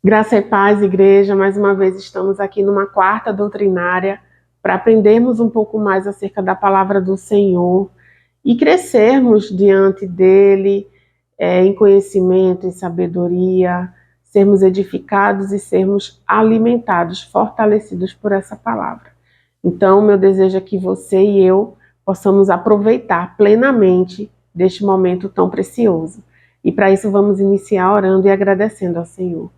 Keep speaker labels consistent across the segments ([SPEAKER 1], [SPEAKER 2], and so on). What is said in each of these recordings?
[SPEAKER 1] Graça e paz, igreja. Mais uma vez estamos aqui numa quarta doutrinária para aprendermos um pouco mais acerca da palavra do Senhor e crescermos diante dele em conhecimento, em sabedoria, sermos edificados e sermos alimentados, fortalecidos por essa palavra. Então, meu desejo é que você e eu possamos aproveitar plenamente deste momento tão precioso. E para isso vamos iniciar orando e agradecendo ao Senhor.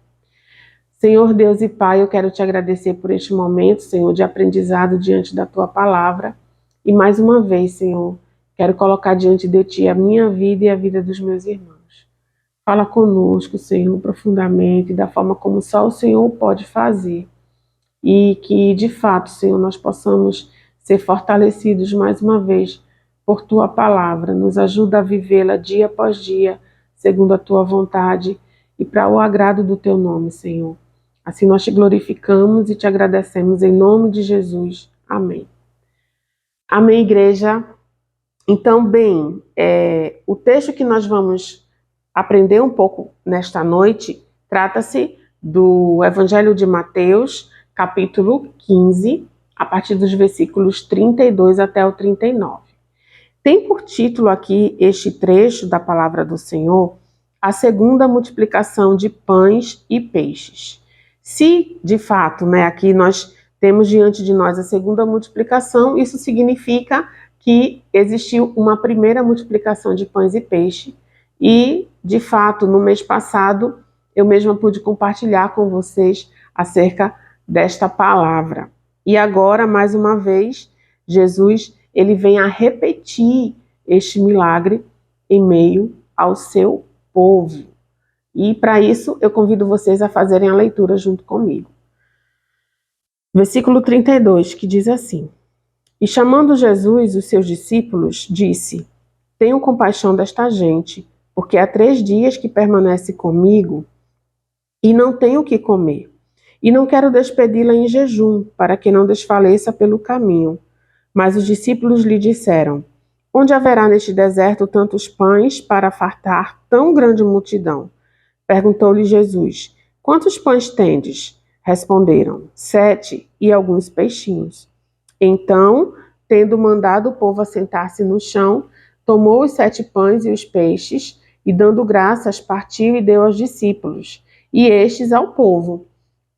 [SPEAKER 1] Senhor Deus e Pai, eu quero te agradecer por este momento, Senhor, de aprendizado diante da Tua palavra. E mais uma vez, Senhor, quero colocar diante de Ti a minha vida e a vida dos meus irmãos. Fala conosco, Senhor, profundamente, da forma como só o Senhor pode fazer. E que, de fato, Senhor, nós possamos ser fortalecidos mais uma vez por Tua palavra. Nos ajuda a vivê-la dia após dia, segundo a Tua vontade e para o agrado do Teu nome, Senhor. Assim nós te glorificamos e te agradecemos em nome de Jesus. Amém. Amém, igreja. Então, bem, o texto que nós vamos aprender um pouco nesta noite trata-se do Evangelho de Mateus, capítulo 15, a partir dos versículos 32 até o 39. Tem por título aqui este trecho da palavra do Senhor, a segunda multiplicação de pães e peixes. Se, de fato, aqui nós temos diante de nós a segunda multiplicação, isso significa que existiu uma primeira multiplicação de pães e peixe. E, de fato, no mês passado, eu mesma pude compartilhar com vocês acerca desta palavra. E agora, mais uma vez, Jesus ele vem a repetir este milagre em meio ao seu povo. E para isso eu convido vocês a fazerem a leitura junto comigo. Versículo 32, que diz assim: E chamando Jesus os seus discípulos, disse: Tenham compaixão desta gente, porque há 3 dias que permanece comigo e não tenho o que comer. E não quero despedi-la em jejum, para que não desfaleça pelo caminho. Mas os discípulos lhe disseram: Onde haverá neste deserto tantos pães para fartar tão grande multidão? Perguntou-lhe Jesus: Quantos pães tendes? Responderam: 7 e alguns peixinhos. Então, tendo mandado o povo assentar-se no chão, tomou os 7 pães e os peixes, e dando graças, partiu e deu aos discípulos, e estes ao povo.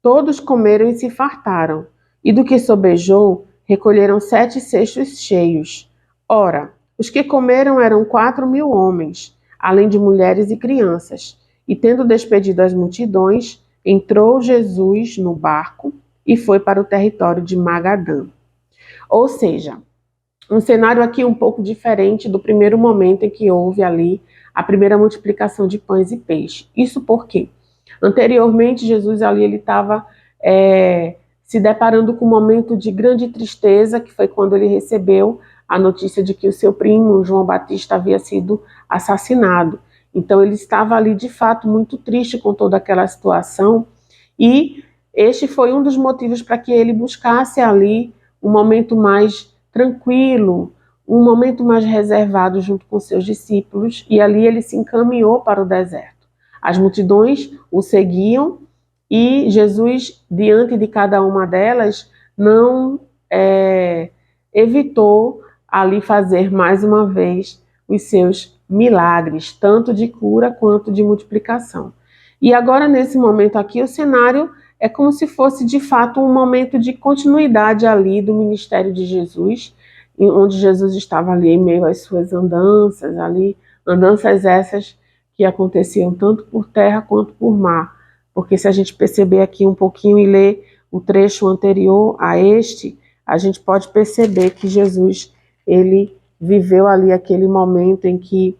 [SPEAKER 1] Todos comeram e se fartaram, e do que sobejou, recolheram 7 cestos cheios. Ora, os que comeram eram 4.000 homens, além de mulheres e crianças. E tendo despedido as multidões, entrou Jesus no barco e foi para o território de Magadã. Ou seja, um cenário aqui um pouco diferente do primeiro momento em que houve ali a primeira multiplicação de pães e peixes. Isso porque anteriormente Jesus ali ele estava se deparando com um momento de grande tristeza, que foi quando ele recebeu a notícia de que o seu primo, João Batista, havia sido assassinado. Então ele estava ali de fato muito triste com toda aquela situação, e este foi um dos motivos para que ele buscasse ali um momento mais tranquilo, um momento mais reservado junto com seus discípulos, e ali ele se encaminhou para o deserto. As multidões o seguiam e Jesus, diante de cada uma delas, não evitou ali fazer mais uma vez os seus milagres, tanto de cura quanto de multiplicação. E agora, nesse momento aqui, o cenário é como se fosse, de fato, um momento de continuidade ali do ministério de Jesus, onde Jesus estava ali em meio às suas andanças, ali, andanças essas que aconteciam tanto por terra quanto por mar. Porque se a gente perceber aqui um pouquinho e ler o trecho anterior a este, a gente pode perceber que Jesus, ele viveu ali aquele momento em que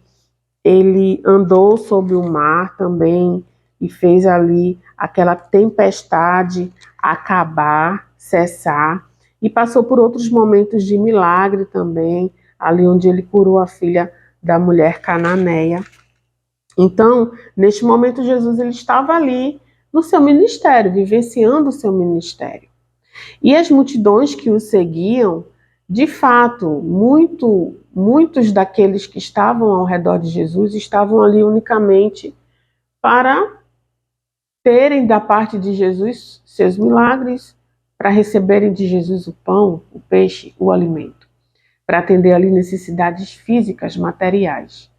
[SPEAKER 1] ele andou sobre o mar também e fez ali aquela tempestade acabar, cessar, e passou por outros momentos de milagre também, ali onde ele curou a filha da mulher cananeia. Então, neste momento, Jesus ele estava ali no seu ministério, vivenciando o seu ministério. E as multidões que o seguiam, de fato, muitos daqueles que estavam ao redor de Jesus estavam ali unicamente para terem da parte de Jesus seus milagres, para receberem de Jesus o pão, o peixe, o alimento, para atender ali necessidades físicas, materiais.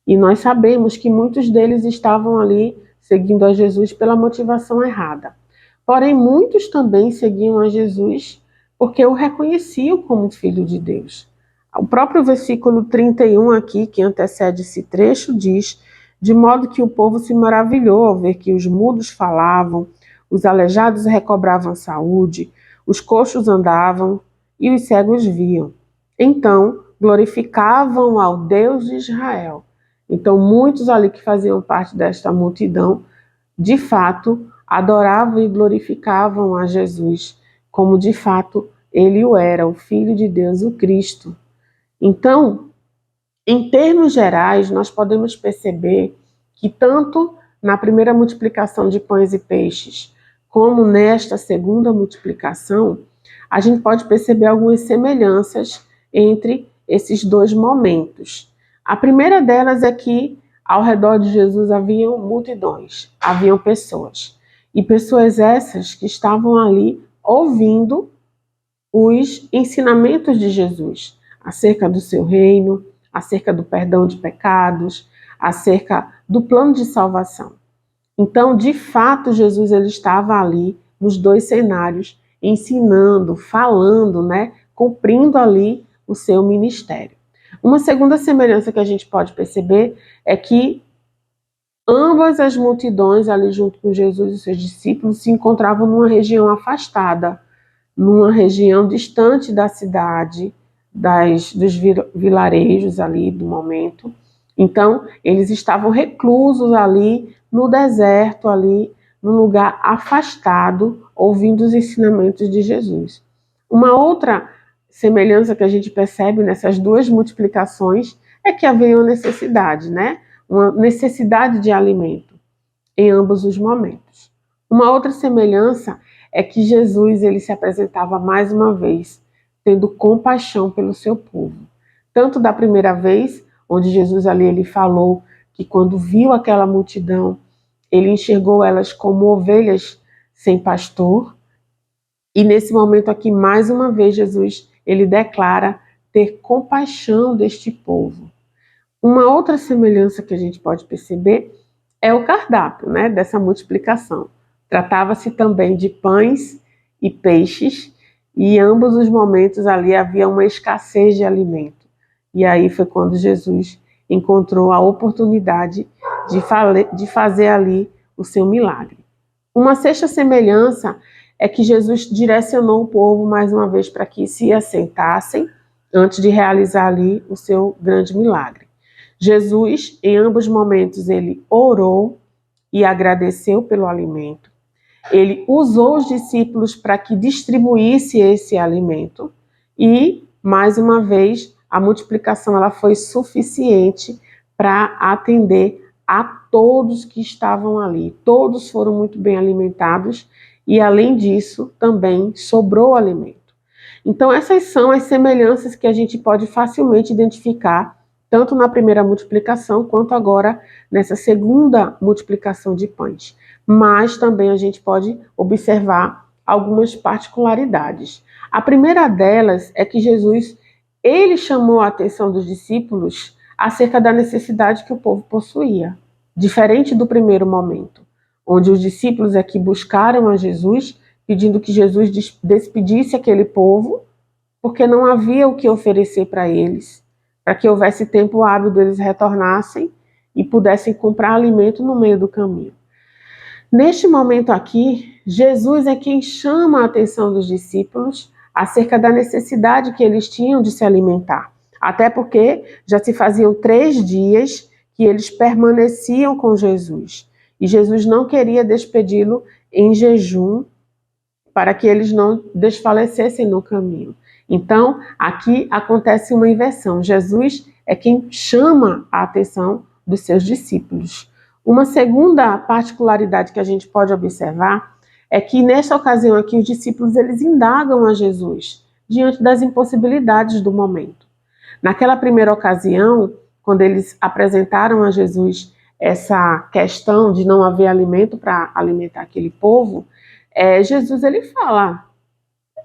[SPEAKER 1] E nós sabemos que muitos deles estavam ali seguindo a Jesus pela motivação errada. Porém, muitos também seguiam a Jesus porque o reconheciam como filho de Deus. O próprio versículo 31 aqui, que antecede esse trecho, diz: de modo que o povo se maravilhou ao ver que os mudos falavam, os aleijados recobravam saúde, os coxos andavam e os cegos viam. Então, glorificavam ao Deus de Israel. Então, muitos ali que faziam parte desta multidão, de fato, adoravam e glorificavam a Jesus, como de fato ele o era, o Filho de Deus, o Cristo. Então, em termos gerais, nós podemos perceber que tanto na primeira multiplicação de pães e peixes, como nesta segunda multiplicação, a gente pode perceber algumas semelhanças entre esses dois momentos. A primeira delas é que ao redor de Jesus haviam multidões, haviam pessoas. E pessoas essas que estavam ali ouvindo os ensinamentos de Jesus acerca do seu reino, acerca do perdão de pecados, acerca do plano de salvação. Então, de fato, Jesus ele estava ali nos dois cenários, ensinando, falando, cumprindo ali o seu ministério. Uma segunda semelhança que a gente pode perceber é que ambas as multidões ali junto com Jesus e seus discípulos se encontravam numa região afastada, numa região distante da cidade, dos vilarejos ali do momento. Então, eles estavam reclusos ali no deserto, ali num lugar afastado, ouvindo os ensinamentos de Jesus. Uma outra semelhança que a gente percebe nessas duas multiplicações é que havia uma necessidade, uma necessidade de alimento em ambos os momentos. Uma outra semelhança é que Jesus ele se apresentava mais uma vez, tendo compaixão pelo seu povo. Tanto da primeira vez, onde Jesus ali ele falou que quando viu aquela multidão, ele enxergou elas como ovelhas sem pastor. E nesse momento aqui, mais uma vez, Jesus ele declara ter compaixão deste povo. Uma outra semelhança que a gente pode perceber é o cardápio, dessa multiplicação. Tratava-se também de pães e peixes, e em ambos os momentos ali havia uma escassez de alimento. E aí foi quando Jesus encontrou a oportunidade de fazer ali o seu milagre. Uma sexta semelhança é que Jesus direcionou o povo mais uma vez para que se assentassem antes de realizar ali o seu grande milagre. Jesus, em ambos os momentos, ele orou e agradeceu pelo alimento. Ele usou os discípulos para que distribuísse esse alimento e, mais uma vez, a multiplicação ela foi suficiente para atender a todos que estavam ali. Todos foram muito bem alimentados e, além disso, também sobrou alimento. Então, essas são as semelhanças que a gente pode facilmente identificar tanto na primeira multiplicação, quanto agora nessa segunda multiplicação de pães. Mas também a gente pode observar algumas particularidades. A primeira delas é que Jesus, ele chamou a atenção dos discípulos acerca da necessidade que o povo possuía. Diferente do primeiro momento, onde os discípulos aqui buscaram a Jesus, pedindo que Jesus despedisse aquele povo, porque não havia o que oferecer para eles, para que houvesse tempo hábil deles retornassem e pudessem comprar alimento no meio do caminho. Neste momento aqui, Jesus é quem chama a atenção dos discípulos acerca da necessidade que eles tinham de se alimentar. Até porque já se faziam 3 dias que eles permaneciam com Jesus. E Jesus não queria despedi-lo em jejum para que eles não desfalecessem no caminho. Então, aqui acontece uma inversão. Jesus é quem chama a atenção dos seus discípulos. Uma segunda particularidade que a gente pode observar é que, nesta ocasião aqui, os discípulos eles indagam a Jesus diante das impossibilidades do momento. Naquela primeira ocasião, quando eles apresentaram a Jesus essa questão de não haver alimento para alimentar aquele povo, Jesus ele fala,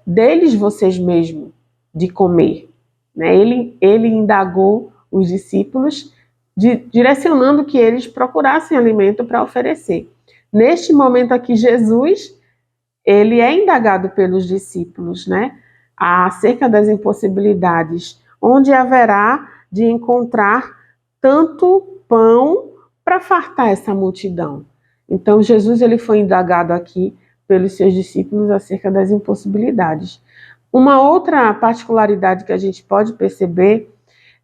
[SPEAKER 1] deles vocês mesmos de comer. Né? Ele indagou os discípulos, direcionando que eles procurassem alimento para oferecer. Neste momento aqui, Jesus, ele é indagado pelos discípulos, né? Acerca das impossibilidades, onde haverá de encontrar tanto pão para fartar essa multidão. Então, Jesus ele foi indagado aqui pelos seus discípulos acerca das impossibilidades. Uma outra particularidade que a gente pode perceber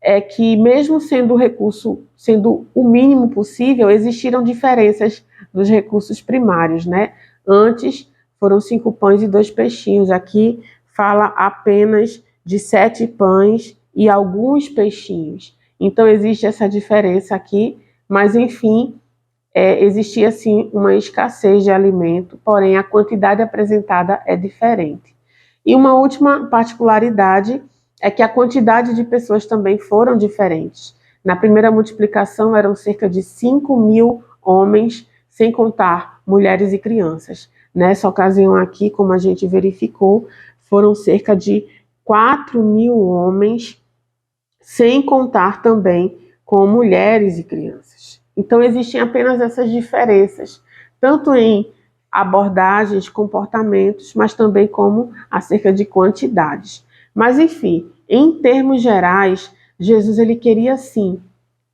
[SPEAKER 1] é que, mesmo sendo o recurso, sendo o mínimo possível, existiram diferenças dos recursos primários, né? Antes foram 5 pães e 2 peixinhos. Aqui fala apenas de 7 pães e alguns peixinhos. Então existe essa diferença aqui, mas enfim, existia sim uma escassez de alimento, porém a quantidade apresentada é diferente. E uma última particularidade é que a quantidade de pessoas também foram diferentes. Na primeira multiplicação eram cerca de 5.000 homens, sem contar mulheres e crianças. Nessa ocasião aqui, como a gente verificou, foram cerca de 4.000 homens, sem contar também com mulheres e crianças. Então existem apenas essas diferenças, tanto em abordagens, comportamentos, mas também como acerca de quantidades. Mas enfim, em termos gerais, Jesus ele queria sim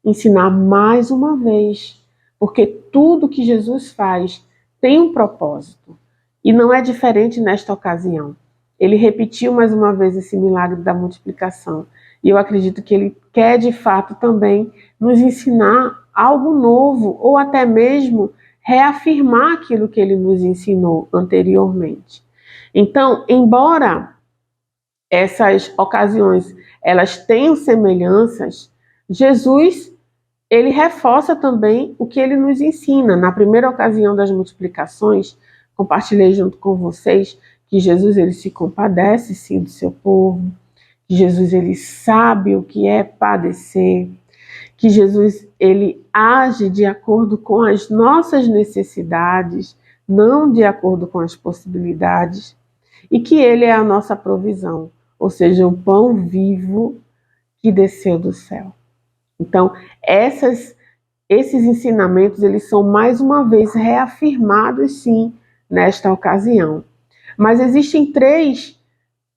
[SPEAKER 1] ensinar mais uma vez, porque tudo que Jesus faz tem um propósito. E não é diferente nesta ocasião. Ele repetiu mais uma vez esse milagre da multiplicação. E eu acredito que ele quer de fato também nos ensinar algo novo, ou até mesmo reafirmar aquilo que ele nos ensinou anteriormente. Então, embora essas ocasiões elas tenham semelhanças, Jesus ele reforça também o que ele nos ensina. Na primeira ocasião das multiplicações, compartilhei junto com vocês que Jesus ele se compadece sim do seu povo, que Jesus ele sabe o que é padecer, que Jesus ele age de acordo com as nossas necessidades, não de acordo com as possibilidades, e que ele é a nossa provisão, ou seja, o pão vivo que desceu do céu. Então, esses ensinamentos eles são mais uma vez reafirmados sim nesta ocasião. Mas existem 3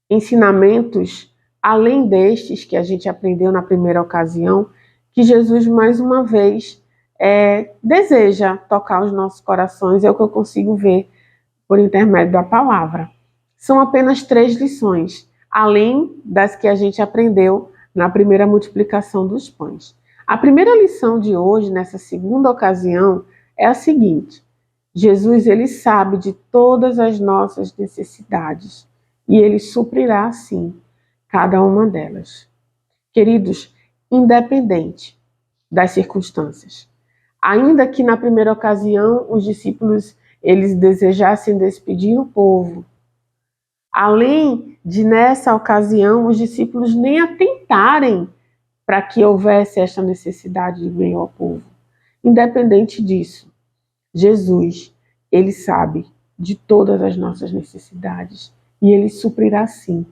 [SPEAKER 1] ensinamentos além destes que a gente aprendeu na primeira ocasião, que Jesus mais uma vez deseja tocar os nossos corações, é o que eu consigo ver por intermédio da palavra. São apenas 3 lições, além das que a gente aprendeu na primeira multiplicação dos pães. A primeira lição de hoje, nessa segunda ocasião, é a seguinte: Jesus ele sabe de todas as nossas necessidades e ele suprirá, sim, cada uma delas. Queridos, independente das circunstâncias, ainda que na primeira ocasião os discípulos eles desejassem despedir o povo, além de nessa ocasião os discípulos nem atentarem para que houvesse esta necessidade de meio ao povo. Independente disso, Jesus, ele sabe de todas as nossas necessidades e ele suprirá sim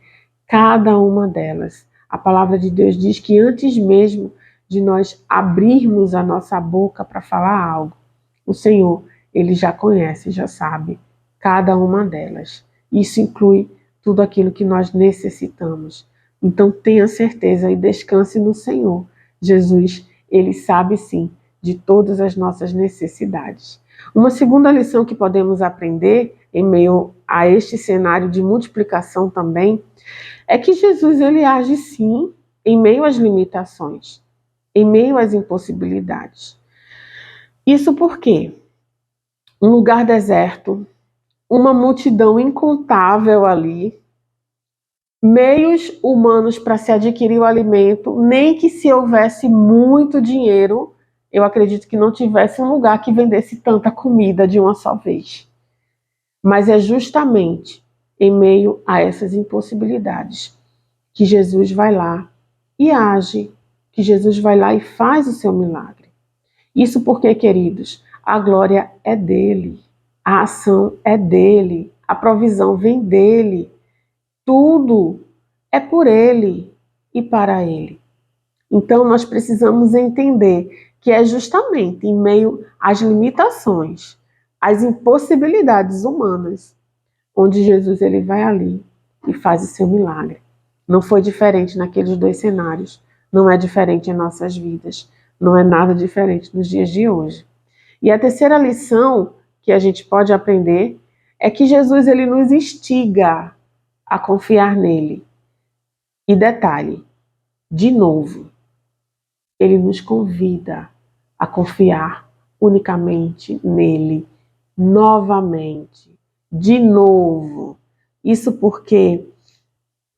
[SPEAKER 1] cada uma delas. A palavra de Deus diz que antes mesmo de nós abrirmos a nossa boca para falar algo, o Senhor, ele já conhece, já sabe cada uma delas. Isso inclui tudo aquilo que nós necessitamos. Então tenha certeza e descanse no Senhor. Jesus, ele sabe sim de todas as nossas necessidades. Uma segunda lição que podemos aprender em meio a este cenário de multiplicação também é que Jesus ele age sim em meio às limitações, em meio às impossibilidades. Isso porque um lugar deserto, uma multidão incontável ali, meios humanos para se adquirir o alimento, nem que se houvesse muito dinheiro, eu acredito que não tivesse um lugar que vendesse tanta comida de uma só vez. Mas é justamente em meio a essas impossibilidades, que Jesus vai lá e age, que Jesus vai lá e faz o seu milagre. Isso porque, queridos, a glória é dele, a ação é dele, a provisão vem dele, tudo é por ele e para ele. Então nós precisamos entender que é justamente em meio às limitações, às impossibilidades humanas, onde Jesus ele vai ali e faz o seu milagre. Não foi diferente naqueles dois cenários, não é diferente em nossas vidas, não é nada diferente nos dias de hoje. E a terceira lição que a gente pode aprender é que Jesus ele nos instiga a confiar nele. E detalhe, de novo, ele nos convida a confiar unicamente nele, novamente, de novo. Isso porque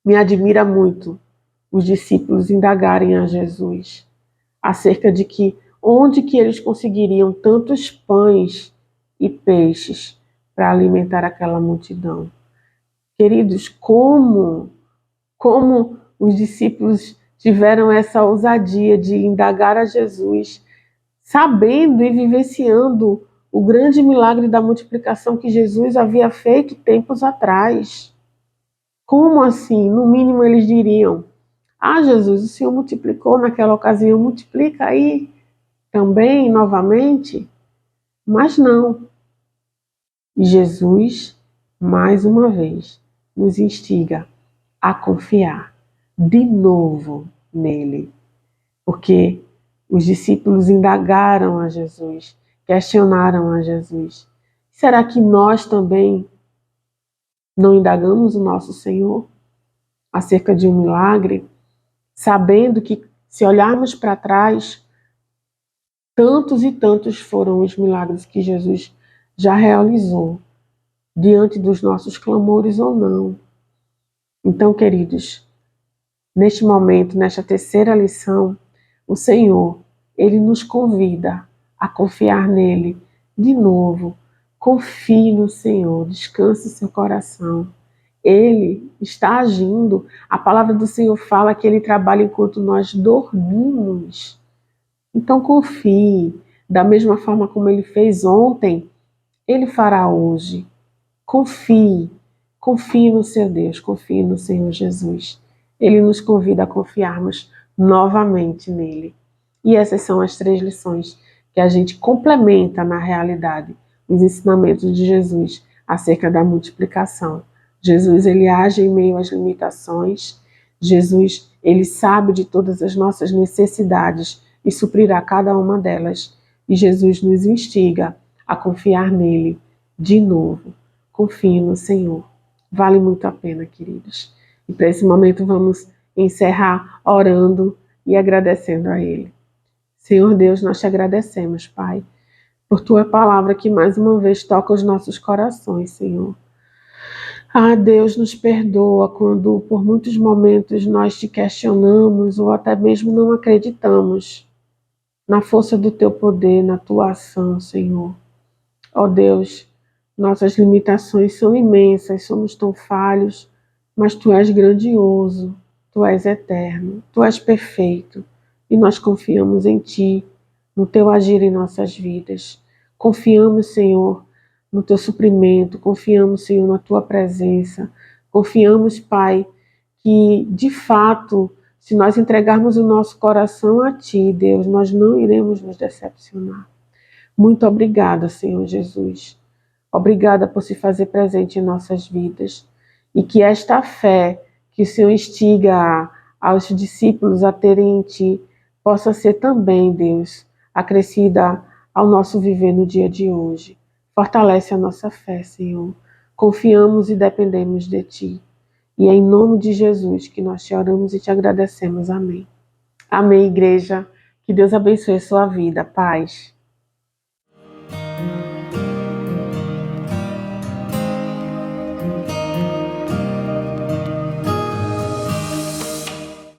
[SPEAKER 1] me admira muito os discípulos indagarem a Jesus acerca de que onde que eles conseguiriam tantos pães e peixes para alimentar aquela multidão. Queridos, como os discípulos tiveram essa ousadia de indagar a Jesus, sabendo e vivenciando o grande milagre da multiplicação que Jesus havia feito tempos atrás. Como assim? No mínimo eles diriam: ah, Jesus, o Senhor multiplicou naquela ocasião, multiplica aí também, novamente? Mas não. E Jesus, mais uma vez, nos instiga a confiar de novo nele. Porque os discípulos indagaram a Jesus, questionaram a Jesus. Será que nós também não indagamos o nosso Senhor acerca de um milagre, sabendo que, se olharmos para trás, tantos e tantos foram os milagres que Jesus já realizou, diante dos nossos clamores ou não? Então, queridos, neste momento, nesta terceira lição, o Senhor, Ele nos convida a confiar nele de novo. Confie no Senhor, descanse seu coração. Ele está agindo. A palavra do Senhor fala que Ele trabalha enquanto nós dormimos. Então confie. Da mesma forma como Ele fez ontem, Ele fará hoje. Confie. Confie no seu Deus, confie no Senhor Jesus. Ele nos convida a confiarmos novamente nele. E essas são as 3 lições que a gente complementa na realidade os ensinamentos de Jesus acerca da multiplicação. Jesus, ele age em meio às limitações. Jesus, ele sabe de todas as nossas necessidades e suprirá cada uma delas. E Jesus nos instiga a confiar nele de novo. Confie no Senhor. Vale muito a pena, queridos. E para esse momento vamos encerrar orando e agradecendo a Ele. Senhor Deus, nós te agradecemos, Pai, por Tua palavra que mais uma vez toca os nossos corações, Senhor. Ah, Deus, nos perdoa quando por muitos momentos nós te questionamos ou até mesmo não acreditamos na força do Teu poder, na Tua ação, Senhor. Ó Deus, nossas limitações são imensas, somos tão falhos, mas Tu és grandioso, Tu és eterno, Tu és perfeito e nós confiamos em Ti, no Teu agir em nossas vidas. Confiamos, Senhor, no Teu suprimento, confiamos, Senhor, na Tua presença. Confiamos, Pai, que de fato, se nós entregarmos o nosso coração a Ti, Deus, nós não iremos nos decepcionar. Muito obrigada, Senhor Jesus. Obrigada por se fazer presente em nossas vidas. E que esta fé que o Senhor instiga aos discípulos a terem em Ti, possa ser também, Deus, acrescida ao nosso viver no dia de hoje. Fortalece a nossa fé, Senhor. Confiamos e dependemos de Ti. E é em nome de Jesus que nós te oramos e te agradecemos. Amém. Amém, igreja. Que Deus abençoe a sua vida. Paz.